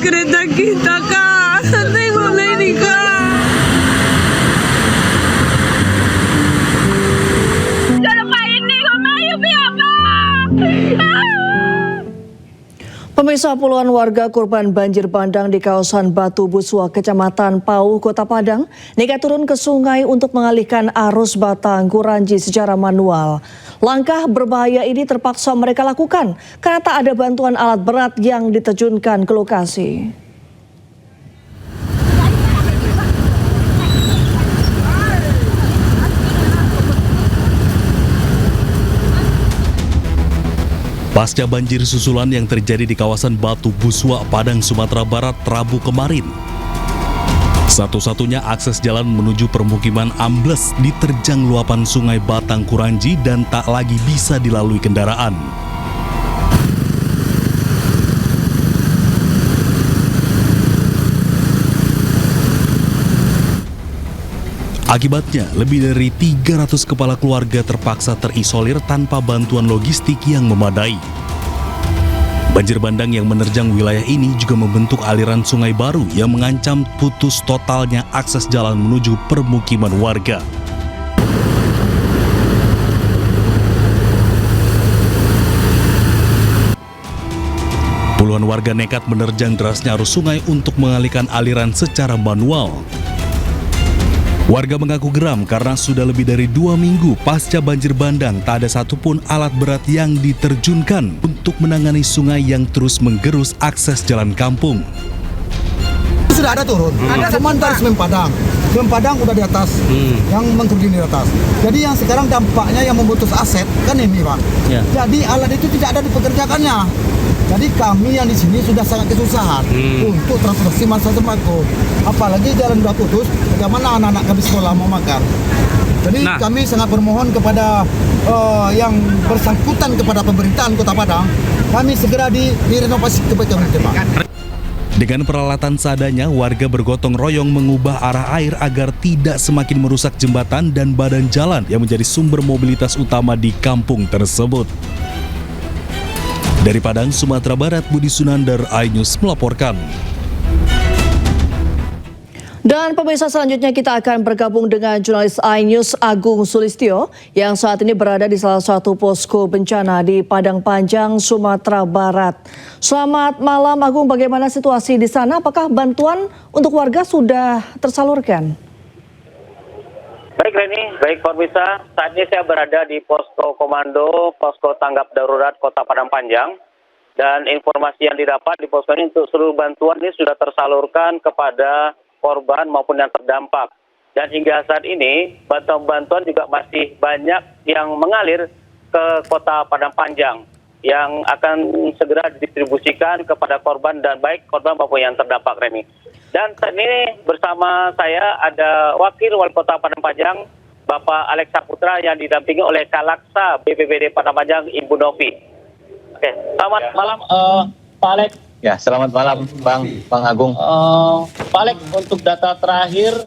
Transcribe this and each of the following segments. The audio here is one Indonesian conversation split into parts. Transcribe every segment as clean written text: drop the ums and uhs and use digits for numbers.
kereta kita, Kak. Tengoklah ini, Kak. Pemirsa, puluhan warga korban banjir bandang di kawasan Batu Busua, Kecamatan Pau, Kota Padang, nekat turun ke sungai untuk mengalihkan arus batang Kuranji secara manual. Langkah berbahaya ini terpaksa mereka lakukan karena tak ada bantuan alat berat yang diterjunkan ke lokasi. Pasca banjir susulan yang terjadi di kawasan Batu Busua, Padang, Sumatera Barat, Rabu kemarin. Satu-satunya akses jalan menuju permukiman ambles diterjang luapan sungai Batang Kuranji dan tak lagi bisa dilalui kendaraan. Akibatnya, lebih dari 300 kepala keluarga terpaksa terisolir tanpa bantuan logistik yang memadai. Banjir bandang yang menerjang wilayah ini juga membentuk aliran sungai baru yang mengancam putus totalnya akses jalan menuju permukiman warga. Puluhan warga nekat menerjang derasnya arus sungai untuk mengalihkan aliran secara manual. Warga mengaku geram karena sudah lebih dari 2 minggu pasca banjir bandang tak ada satupun alat berat yang diterjunkan untuk menangani sungai yang terus menggerus akses jalan kampung. Sudah ada turun, cuman dari Semen Padang. Semen Padang udah di atas, yang mengkerjin di atas. Jadi yang sekarang dampaknya yang memutus aset kan ini, Pak. Ya. Jadi alat itu tidak ada dipekerjakannya. Jadi kami yang di sini sudah sangat kesusahan untuk transportasi masa sembako. Apalagi jalan udah putus, bagaimana anak-anak kami sekolah mau makan. Jadi kami sangat bermohon kepada yang bersangkutan kepada pemerintahan Kota Padang, kami segera direnovasi kebetulan. Dengan peralatan seadanya, warga bergotong royong mengubah arah air agar tidak semakin merusak jembatan dan badan jalan yang menjadi sumber mobilitas utama di kampung tersebut. Dari Padang, Sumatera Barat, Budi Sunandar, iNews melaporkan. Dan pemirsa, selanjutnya kita akan bergabung dengan jurnalis iNews Agung Sulistyo yang saat ini berada di salah satu posko bencana di Padang Panjang, Sumatera Barat. Selamat malam Agung, bagaimana situasi di sana? Apakah bantuan untuk warga sudah tersalurkan? Baik Reni, baik pemirsa, saat ini saya berada di posko komando, posko tanggap darurat Kota Padang Panjang. Dan informasi yang didapat di posko ini untuk seluruh bantuan ini sudah tersalurkan kepada korban maupun yang terdampak. Dan hingga saat ini bantuan-bantuan juga masih banyak yang mengalir ke Kota Padang Panjang yang akan segera didistribusikan kepada korban dan baik korban maupun yang terdampak, Reni. Dan saat ini bersama saya ada Wakil Wali Kota Padang Panjang, Bapak Alex Saputra yang didampingi oleh Kalaksa BPBD Padang Panjang, Ibu Novi. Oke, selamat malam Pak Alex. Ya, selamat malam Bang Agung. Pak Alex, untuk data terakhir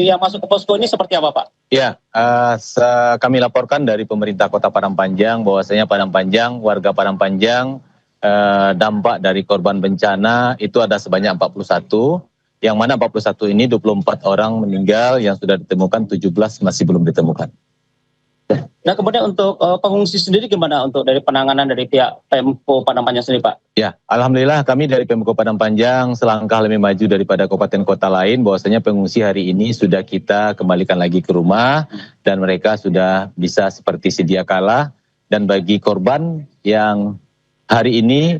yang masuk ke posko ini seperti apa, Pak? Ya, kami laporkan dari pemerintah Kota Padang Panjang bahwasanya Padang Panjang, warga Padang Panjang dampak dari korban bencana itu ada sebanyak 41, yang mana 41 ini 24 orang meninggal, yang sudah ditemukan 17 masih belum ditemukan. Nah kemudian untuk pengungsi sendiri gimana untuk dari penanganan dari pihak Pemko Padang Panjang sendiri, Pak? Ya, alhamdulillah kami dari Pemko Padang Panjang selangkah lebih maju daripada kabupaten kota lain, bahwasanya pengungsi hari ini sudah kita kembalikan lagi ke rumah dan mereka sudah bisa seperti sedia kala. Dan bagi korban yang hari ini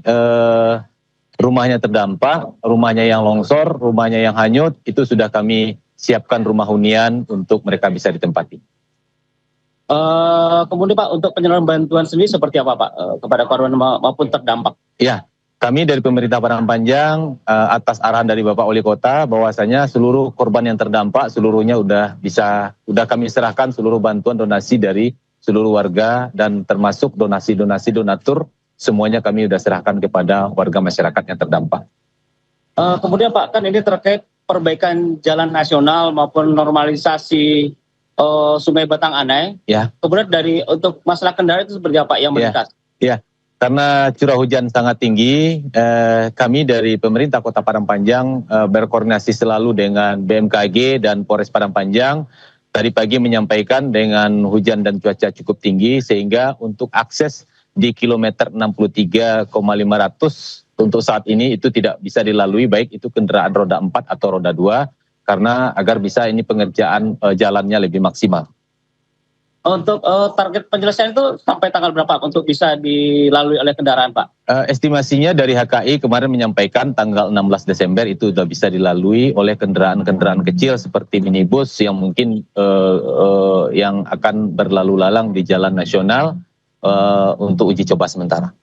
rumahnya terdampak, rumahnya yang longsor, rumahnya yang hanyut, itu sudah kami siapkan rumah hunian untuk mereka bisa ditempati. Kemudian Pak, untuk penyaluran bantuan sendiri seperti apa Pak kepada korban maupun terdampak? Ya, kami dari pemerintah Padang Panjang atas arahan dari Bapak Wali Kota bahwasanya seluruh korban yang terdampak seluruhnya udah kami serahkan seluruh bantuan donasi dari seluruh warga dan termasuk donasi-donasi donatur semuanya kami sudah serahkan kepada warga masyarakat yang terdampak. Kemudian Pak, kan ini terkait perbaikan jalan nasional maupun normalisasi Sungai Batang Anai. Ya. Kemudian untuk masalah kendaraan itu seperti apa yang melintas? Ya. Karena curah hujan sangat tinggi, kami dari pemerintah Kota Padang Panjang berkoordinasi selalu dengan BMKG dan Polres Padang Panjang. Tadi pagi menyampaikan dengan hujan dan cuaca cukup tinggi sehingga untuk akses di kilometer 63,500 untuk saat ini itu tidak bisa dilalui, baik itu kendaraan roda 4 atau roda 2, karena agar bisa ini pengerjaan jalannya lebih maksimal. Untuk target penyelesaian itu sampai tanggal berapa untuk bisa dilalui oleh kendaraan, Pak? Estimasinya dari HKI kemarin menyampaikan tanggal 16 Desember itu sudah bisa dilalui oleh kendaraan-kendaraan kecil seperti minibus yang mungkin yang akan berlalu lalang di jalan nasional untuk uji coba sementara.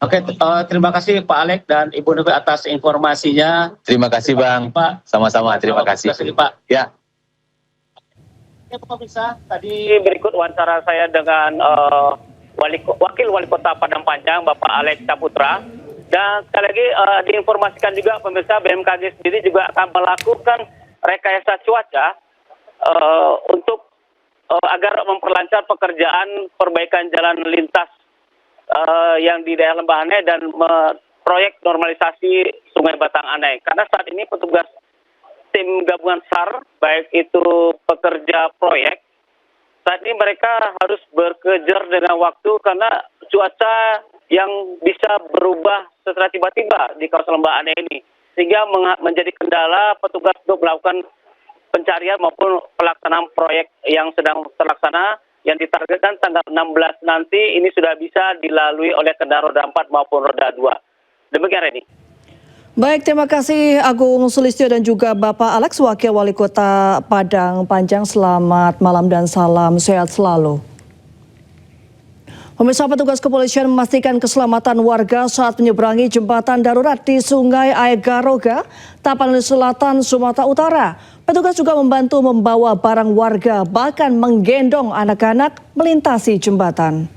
Oke, terima kasih Pak Alex dan Ibu Novi atas informasinya. Terima kasih Bang. Pak. Sama-sama, terima kasih. Terima kasih Pak. Ya. Ya, Pak Bisa, Tadi berikut wawancara saya dengan Wakil Wali Kota Padang Panjang, Bapak Alex Saputra. Dan sekali lagi diinformasikan juga pemirsa, BMKG sendiri juga akan melakukan rekayasa cuaca untuk agar memperlancar pekerjaan perbaikan jalan lintas yang di daerah Lembah dan proyek normalisasi Sungai Batang Anai. Karena saat ini petugas tim gabungan SAR, baik itu pekerja proyek, saat ini mereka harus bekerja dengan waktu karena cuaca yang bisa berubah secara tiba-tiba di kawasan Lembah Anai ini. Sehingga menjadi kendala petugas untuk melakukan pencarian maupun pelaksanaan proyek yang sedang terlaksana, yang ditargetkan tanggal 16 nanti ini sudah bisa dilalui oleh kendaraan roda 4 maupun roda 2. Demikian, Reni. Baik, terima kasih Agung Sulistyo dan juga Bapak Alex, Wakil Wali Kota Padang Panjang. Selamat malam dan salam sehat selalu. Pemirsa, petugas kepolisian memastikan keselamatan warga saat menyeberangi jembatan darurat di Sungai Aek Garoga, Tapanuli Selatan, Sumatera Utara. Petugas juga membantu membawa barang warga, bahkan menggendong anak-anak melintasi jembatan.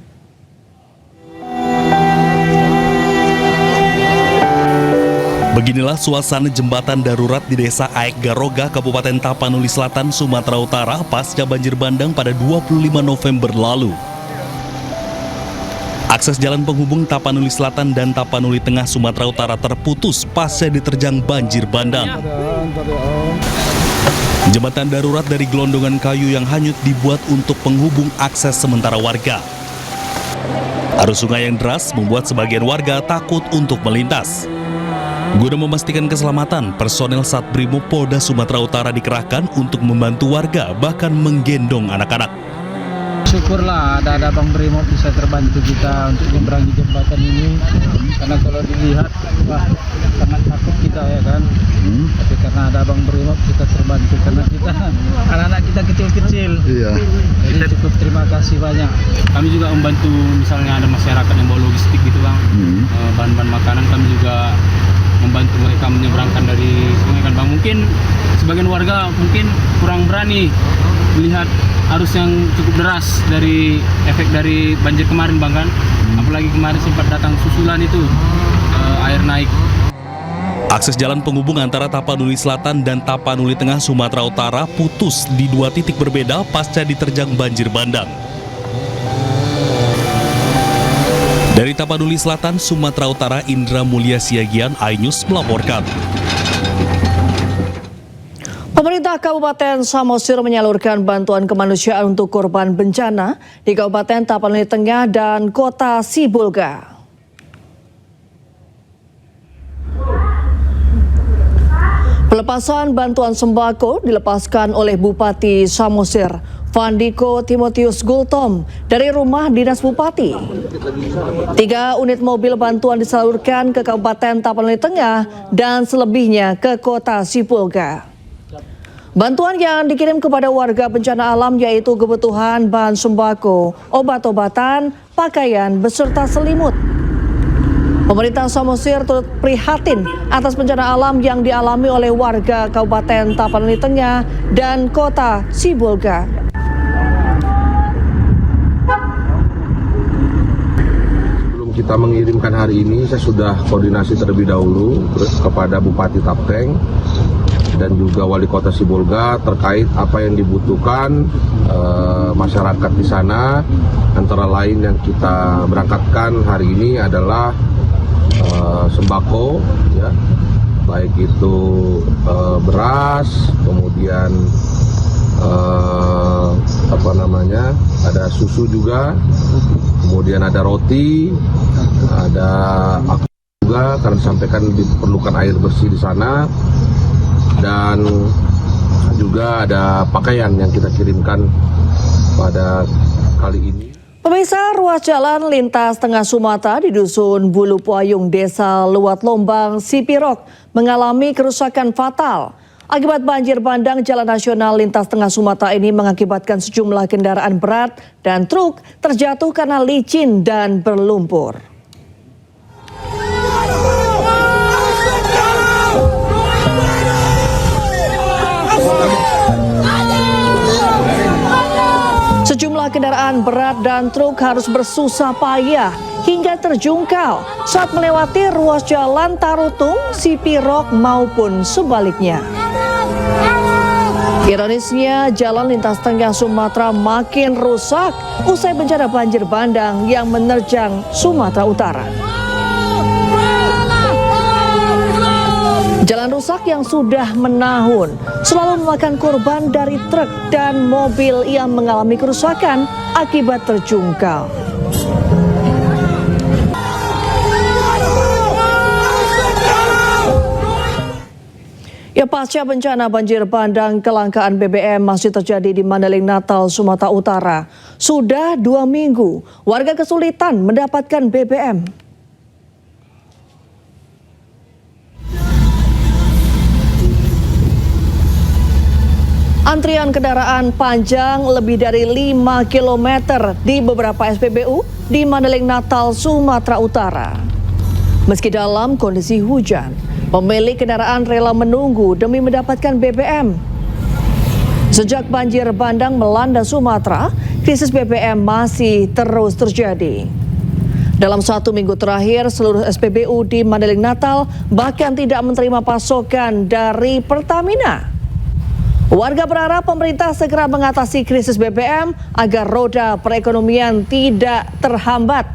Beginilah suasana jembatan darurat di Desa Aek Garoga, Kabupaten Tapanuli Selatan, Sumatera Utara pasca banjir bandang pada 25 November lalu. Akses jalan penghubung Tapanuli Selatan dan Tapanuli Tengah, Sumatera Utara terputus pasca diterjang banjir bandang. Jembatan darurat dari gelondongan kayu yang hanyut dibuat untuk penghubung akses sementara warga. Arus sungai yang deras membuat sebagian warga takut untuk melintas. Guna memastikan keselamatan, personel Satbrimob Polda Sumatera Utara dikerahkan untuk membantu warga, bahkan menggendong anak-anak. Syukurlah ada Bang Brimob bisa terbantu kita untuk menyeberangi jembatan ini, karena kalau dilihat wah sangat takut kita ya kan. Tapi karena ada Bang Brimob kita terbantu, karena kita anak-anak kita kecil-kecil. Iya. Jadi cukup terima kasih banyak. Kami juga membantu, misalnya ada masyarakat yang bawa logistik gitu Bang, bahan-bahan makanan, kami juga membantu mereka menyeberangkan dari sungai kan Bang. Mungkin sebagian warga mungkin kurang berani melihat arus yang cukup deras dari efek dari banjir kemarin Bang kan. Apalagi kemarin sempat datang susulan itu, air naik. Akses jalan penghubung antara Tapanuli Selatan dan Tapanuli Tengah, Sumatera Utara putus di dua titik berbeda pasca diterjang banjir bandang. Dari Tapanuli Selatan, Sumatera Utara, Indra Mulia Siagian, iNews melaporkan. Pemerintah Kabupaten Samosir menyalurkan bantuan kemanusiaan untuk korban bencana di Kabupaten Tapanuli Tengah dan Kota Sibolga. Pelepasan bantuan sembako dilepaskan oleh Bupati Samosir, Vandiko Timotius Gultom, dari rumah dinas Bupati. 3 unit mobil bantuan disalurkan ke Kabupaten Tapanuli Tengah dan selebihnya ke Kota Sibolga. Bantuan yang dikirim kepada warga bencana alam yaitu kebutuhan bahan sembako, obat-obatan, pakaian, beserta selimut. Pemerintah Samosir turut prihatin atas bencana alam yang dialami oleh warga Kabupaten Tapanuli Tengah dan Kota Sibolga. Sebelum kita mengirimkan hari ini, saya sudah koordinasi terlebih dahulu kepada Bupati Tapteng dan juga Wali Kota Sibolga terkait apa yang dibutuhkan masyarakat di sana. Antara lain yang kita berangkatkan hari ini adalah sembako, ya, baik itu beras, kemudian ada susu juga, kemudian ada roti, ada juga karena disampaikan diperlukan air bersih di sana, dan juga ada pakaian yang kita kirimkan pada kali ini. Pemirsa, ruas jalan lintas tengah Sumatera di Dusun Bulu Puayung, Desa Luat Lombang, Sipirok mengalami kerusakan fatal. Akibat banjir bandang, jalan nasional lintas tengah Sumatera ini mengakibatkan sejumlah kendaraan berat dan truk terjatuh karena licin dan berlumpur. Sejumlah kendaraan berat dan truk harus bersusah payah hingga terjungkal saat melewati ruas jalan Tarutung, Sipirok maupun sebaliknya. Ironisnya, jalan lintas tengah Sumatera makin rusak usai bencana banjir bandang yang menerjang Sumatera Utara. Jalan rusak yang sudah menahun selalu memakan korban dari truk dan mobil yang mengalami kerusakan akibat terjungkal. Ya, pasca bencana banjir bandang, kelangkaan BBM masih terjadi di Mandailing Natal, Sumatera Utara. Sudah 2 minggu, warga kesulitan mendapatkan BBM. Antrian kendaraan panjang lebih dari 5 km di beberapa SPBU di Mandailing Natal, Sumatera Utara. Meski dalam kondisi hujan, pemilik kendaraan rela menunggu demi mendapatkan BBM. Sejak banjir bandang melanda Sumatera, krisis BBM masih terus terjadi. Dalam 1 minggu terakhir, seluruh SPBU di Mandailing Natal bahkan tidak menerima pasokan dari Pertamina. Warga berharap pemerintah segera mengatasi krisis BBM agar roda perekonomian tidak terhambat.